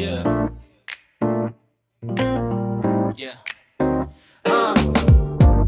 Yeah. Yeah.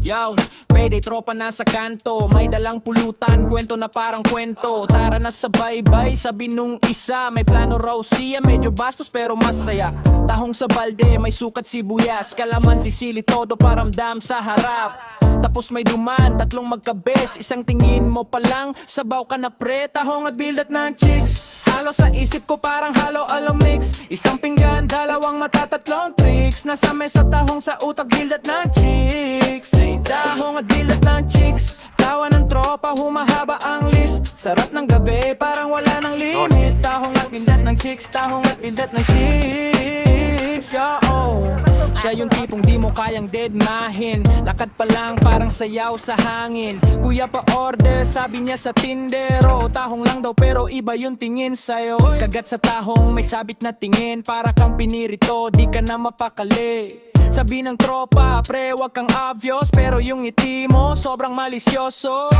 Yawn, pwede tropa na sa kanto. May dalang pulutan, kwento na parang kwento. Tara na sa baybay, sabi nung isa. May plano raw siya, medyo bastos pero masaya. Tahong sa balde, may sukat sibuyas. Kalaman sisili, todo paramdam sa harap. Tapos may duman, tatlong magkabes. Isang tingin mo pa lang, sabaw ka na pre. Tahong at bildat ng chicks. Halo sa isip ko parang halo-alo mix. Isang pinggan, dalawang mata, tatlong tricks. Nasa mesa, tahong sa utak, bildat ng chicks. Ay tahong at bildat ng chicks. Tawa ng tropa, humahaba ang list. Sarap ng gabi, parang wala ng limit. Tahong at bildat ng chicks, tahong at bildat ng chicks. Yo, siya yung tipong di mo kayang deadmahin. Lakad pa lang parang sayaw sa hangin. Kuya pa order, sabi niya sa tindero. Tahong lang daw pero iba yung tingin sa'yo. Kagat sa tahong may sabit na tingin. Para kang pinirito, di ka na mapakali. Sabi ng tropa, pre wag kang obvious. Pero yung ngiti mo sobrang malisyoso.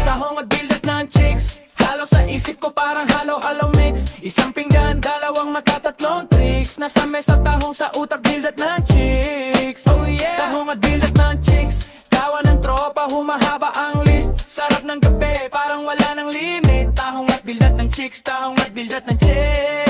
Tahong at bildat ng chicks. Halo sa isip ko parang halo-halo mix. Isang pinggan, dalawang mata, tatlong tricks. Nasa mesa, tahong sa utak, bildat ng chicks. Oh yeah, tahong at bildat ng chicks. Tawa ng tropa, humahaba ang list. Sarap ng gabi, parang wala ng limit. Tahong at bildat ng chicks, tahong at bildat ng chicks.